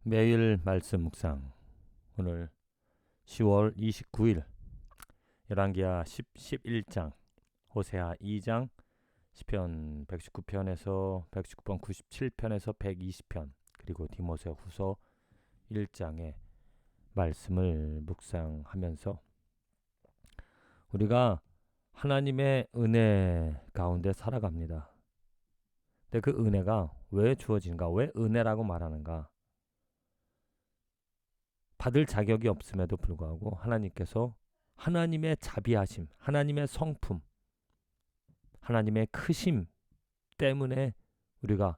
매일 말씀 묵상. 오늘 10월 29일 열왕기하 11장, 호세아 2장, 시편 119편에서 119편 97편에서 120편, 그리고 디모데 후서 1장의 말씀을 묵상하면서 우리가 하나님의 은혜 가운데 살아갑니다. 근데 그 은혜가 왜 주어진가? 왜 은혜라고 말하는가? 받을 자격이 없음에도 불구하고 하나님께서 하나님의 자비하심, 하나님의 성품, 하나님의 크심 때문에 우리가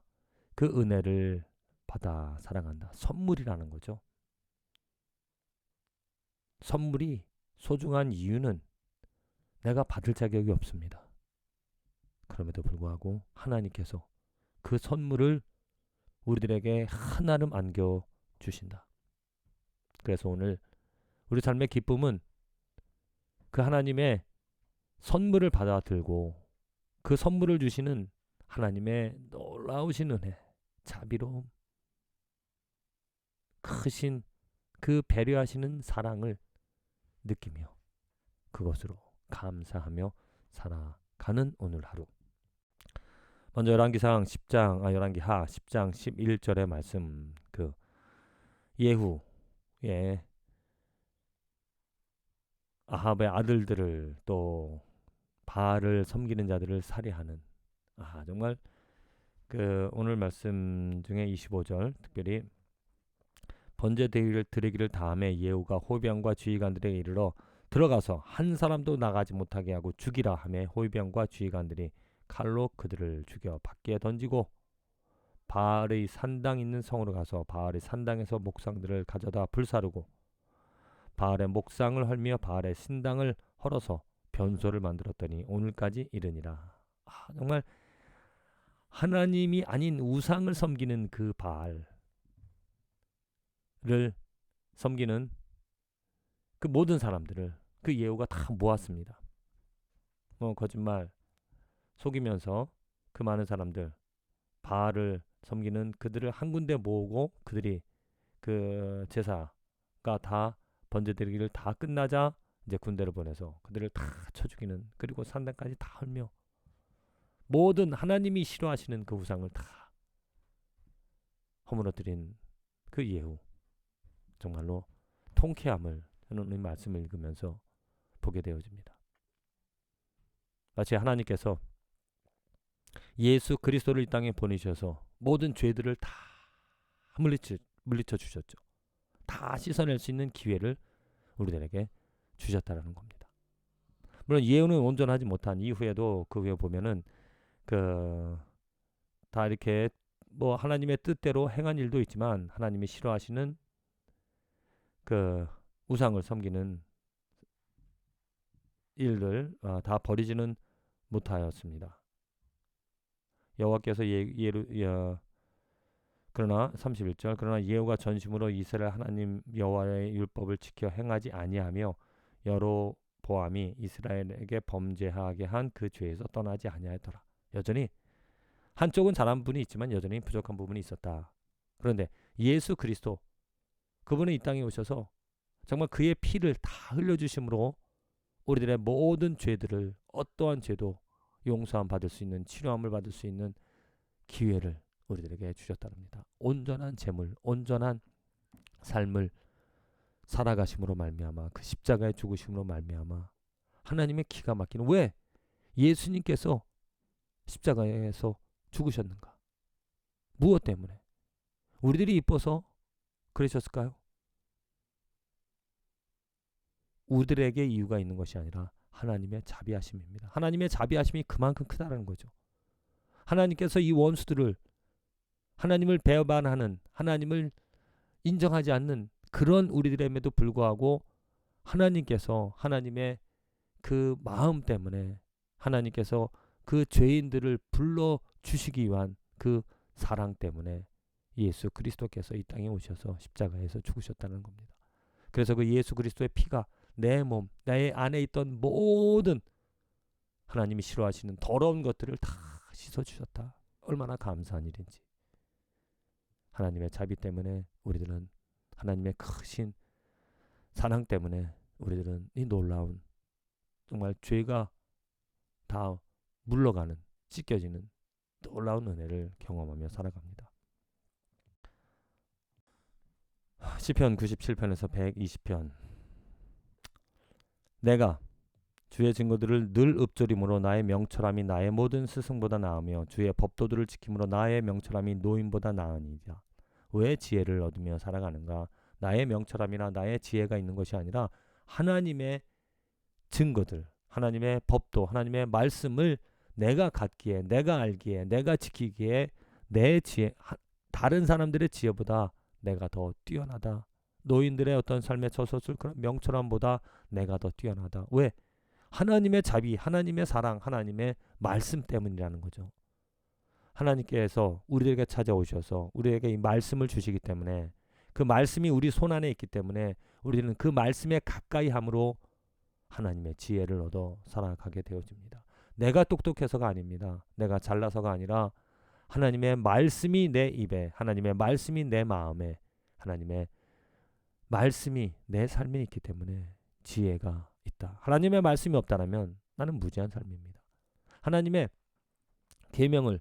그 은혜를 받아 살아간다. 선물이라는 거죠. 선물이 소중한 이유는 내가 받을 자격이 없습니다. 그럼에도 불구하고 하나님께서 그 선물을 우리들에게 한아름 안겨 주신다. 그래서 오늘 우리 삶의 기쁨은 그 하나님의 선물을 받아들고 그 선물을 주시는 하나님의 놀라우신 은혜, 자비로움, 크신 그 배려하시는 사랑을 느끼며 그것으로 감사하며 살아가는 오늘 하루. 먼저 열왕기하 10장 11절의 말씀, 그 예후의 아합의 아들들을 또 바알을 섬기는 자들을 살해하는, 정말 그 오늘 말씀 중에 25절 특별히 번제 드리기를 다음에 예후가 호병과 지휘관들에게 이르러 들어가서 한 사람도 나가지 못하게 하고 죽이라 하며 호병과 지휘관들이 칼로 그들을 죽여 밖에 던지고 바알의 산당 있는 성으로 가서 바알의 산당에서 목상들을 가져다 불사르고 바알의 목상을 헐며 바알의 신당을 헐어서 변소를 만들었더니 오늘까지 이르니라. 정말 하나님이 아닌 우상을 섬기는 그 바알을 섬기는 그 모든 사람들을 그 예후가 다 모았습니다. 거짓말 속이면서 그 많은 사람들 바알을 섬기는 그들을 한 군데 모으고 그들이 그 제사가 다 번제드리기를 다 끝나자 이제 군대를 보내서 그들을 다 쳐 죽이는, 그리고 산당까지 다 헐며 모든 하나님이 싫어하시는 그 우상을 다 허물어뜨린 그 예후, 정말로 통쾌함을 저는 이 말씀을 읽으면서 보게 되어집니다. 마치 하나님께서 예수 그리스도를 이 땅에 보내셔서 모든 죄들을 다 물리쳐 주셨죠. 다 씻어낼 수 있는 기회를 우리들에게 주셨다라는 겁니다. 물론 예후는 온전하지 못한 이후에도 그 후에 보면은 그 다 이렇게 뭐 하나님의 뜻대로 행한 일도 있지만 하나님이 싫어하시는 그 우상을 섬기는 일들 다 버리지는 못하였습니다. 여호와께서 그러나 31절 그러나 예후가 전심으로 이스라엘 하나님 여호와의 율법을 지켜 행하지 아니하며 여로보암이 이스라엘에게 범죄하게 한 그 죄에서 떠나지 아니하였더라. 여전히 한쪽은 잘한 부분이 있지만 여전히 부족한 부분이 있었다. 그런데 예수 그리스도 그분은 이 땅에 오셔서 정말 그의 피를 다 흘려주심으로 우리들의 모든 죄들을, 어떠한 죄도 용서함 받을 수 있는, 치료함을 받을 수 있는 기회를 우리들에게 주셨답니다. 온전한 재물, 온전한 삶을 살아가심으로 말미암아 그 십자가의 죽으심으로 말미암아 하나님의 기가 막히는, 왜 예수님께서 십자가에서 죽으셨는가? 무엇 때문에? 우리들이 이뻐서 그러셨을까요? 우리들에게 이유가 있는 것이 아니라 하나님의 자비하심입니다. 하나님의 자비하심이 그만큼 크다는 거죠. 하나님께서 이 원수들을, 하나님을 배반하는, 하나님을 인정하지 않는 그런 우리들에게도 불구하고 하나님께서 하나님의 그 마음 때문에 하나님께서 그 죄인들을 불러주시기 위한 그 사랑 때문에 예수 그리스도께서 이 땅에 오셔서 십자가에서 죽으셨다는 겁니다. 그래서 그 예수 그리스도의 피가 내 몸, 내 안에 있던 모든 하나님이 싫어하시는 더러운 것들을 다 씻어주셨다. 얼마나 감사한 일인지. 하나님의 자비 때문에 우리들은 하나님의 크신 사랑 때문에 우리들은 이 놀라운 정말 죄가 다 물러가는 씻겨지는 놀라운 은혜를 경험하며 살아갑니다. 시편 97편에서 120편 내가 주의 증거들을 늘 읊조림으로 나의 명철함이 나의 모든 스승보다 나으며 주의 법도들을 지킴으로 나의 명철함이 노인보다 나으니라. 왜 지혜를 얻으며 살아가는가? 나의 명철함이나 나의 지혜가 있는 것이 아니라 하나님의 증거들, 하나님의 법도, 하나님의 말씀을 내가 갖기에, 내가 알기에, 내가 지키기에 내 지혜, 다른 사람들의 지혜보다 내가 더 뛰어나다. 노인들의 어떤 삶의 저서술 그런 명철함보다 내가 더 뛰어나다. 왜? 하나님의 자비, 하나님의 사랑, 하나님의 말씀 때문이라는 거죠. 하나님께서 우리에게 찾아오셔서 우리에게 이 말씀을 주시기 때문에 그 말씀이 우리 손안에 있기 때문에 우리는 그 말씀에 가까이 함으로 하나님의 지혜를 얻어 살아가게 되어집니다. 내가 똑똑해서가 아닙니다. 내가 잘나서가 아니라 하나님의 말씀이 내 입에, 하나님의 말씀이 내 마음에, 하나님의 말씀이 내 삶에 있기 때문에 지혜가 있다. 하나님의 말씀이 없다면 나는 무지한 삶입니다. 하나님의 계명을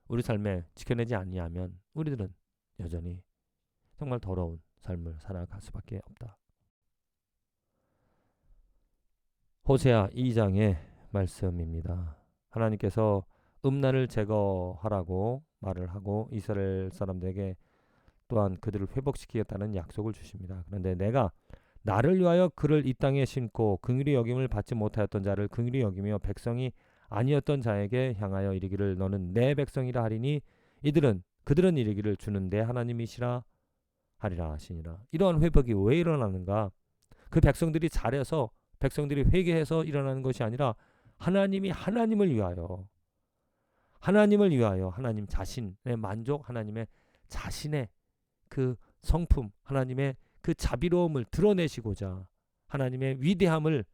우리 삶에 지켜내지 아니하면 우리들은 여전히 정말 더러운 삶을 살아갈 수밖에 없다. 호세아 2장의 말씀입니다. 하나님께서 음란을 제거하라고 말을 하고 이스라엘 사람들에게 또한 그들을 회복시키겠다는 약속을 주십니다. 그런데 내가 나를 위하여 그를 이 땅에 심고 긍휼히 여김을 받지 못하였던 자를 긍휼히 여기며 백성이 아니었던 자에게 향하여 이르기를 너는 내 백성이라 하리니 그들은 이르기를 주는 내 하나님이시라 하리라 하시니라. 이러한 회복이 왜 일어나는가? 그 백성들이 잘해서 백성들이 회개해서 일어나는 것이 아니라 하나님이 하나님을 위하여 하나님 자신의 만족, 하나님의 자신의 그 성품, 하나님의 그 자비로움을 드러내시고자 하나님의 위대함을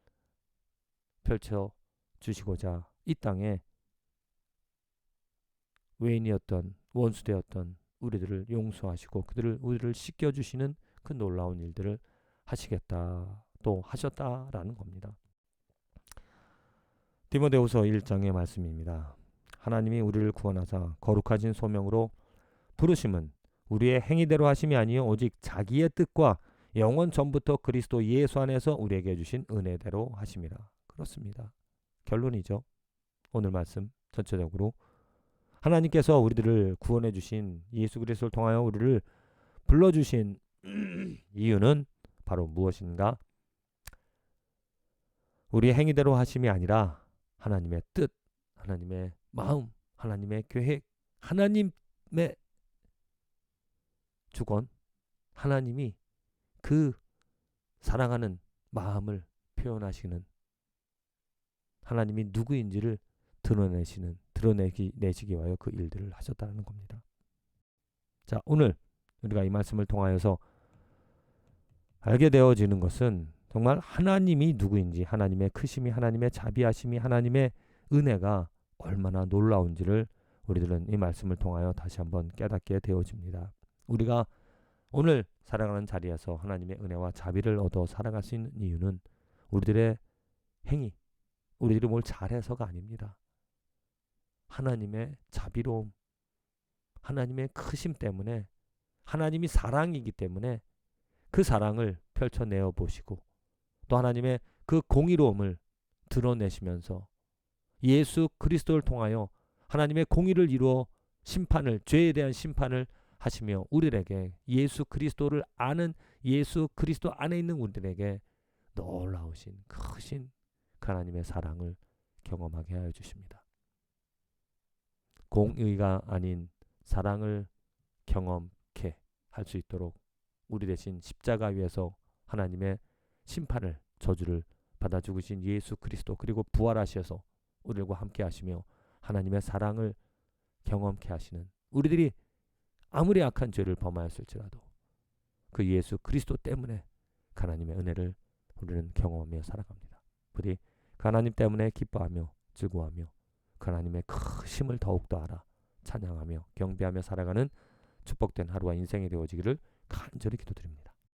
펼쳐 주시고자 이 땅에 외인이었던 원수되었던 우리들을 용서하시고 우리를 씻겨주시는 그 놀라운 일들을 하시겠다 또 하셨다라는 겁니다. 디모데후서 1장의 말씀입니다. 하나님이 우리를 구원하사 거룩하신 소명으로 부르심은 우리의 행위대로 하심이 아니요 오직 자기의 뜻과 영원 전부터 그리스도 예수 안에서 우리에게 주신 은혜대로 하심이라. 그렇습니다. 결론이죠. 오늘 말씀 전체적으로 하나님께서 우리들을 구원해 주신 예수 그리스도를 통하여 우리를 불러주신 이유는 바로 무엇인가? 우리의 행위대로 하심이 아니라 하나님의 뜻, 하나님의 마음, 하나님의 계획, 하나님의 주권, 하나님이 그 사랑하는 마음을 표현하시는 하나님이 누구인지를 드러내시기 위하여 그 일들을 하셨다는 겁니다. 자, 오늘 우리가 이 말씀을 통하여서 알게 되어지는 것은 정말 하나님이 누구인지, 하나님의 크심이, 하나님의 자비하심이, 하나님의 은혜가 얼마나 놀라운지를 우리들은 이 말씀을 통하여 다시 한번 깨닫게 되어집니다. 우리가 오늘 살아가는 자리에서 하나님의 은혜와 자비를 얻어 살아갈 수 있는 이유는 우리들의 행위, 우리들이 뭘 잘해서가 아닙니다. 하나님의 자비로움, 하나님의 크심 때문에, 하나님이 사랑이기 때문에 그 사랑을 펼쳐내어 보시고 또 하나님의 그 공의로움을 드러내시면서 예수 그리스도를 통하여 하나님의 공의를 이루어 죄에 대한 심판을 하시며 우리에게 예수 그리스도를 아는 예수 그리스도 안에 있는 우리들에게 놀라우신 크신 하나님의 사랑을 경험하게 하여 주십니다. 공의가 아닌 사랑을 경험케 할 수 있도록 우리 대신 십자가 위에서 하나님의 심판을 저주를 받아 죽으신 예수 그리스도 그리고 부활하셔서 우리들과 함께 하시며 하나님의 사랑을 경험케 하시는 우리들이 아무리 악한 죄를 범하였을지라도 그 예수 그리스도 때문에 하나님의 은혜를 우리는 경험하며 살아갑니다. 부디 하나님 때문에 기뻐하며 즐거워하며 하나님의 크심을 더욱더 알아 찬양하며 경배하며 살아가는 축복된 하루와 인생이 되어지기를 간절히 기도드립니다.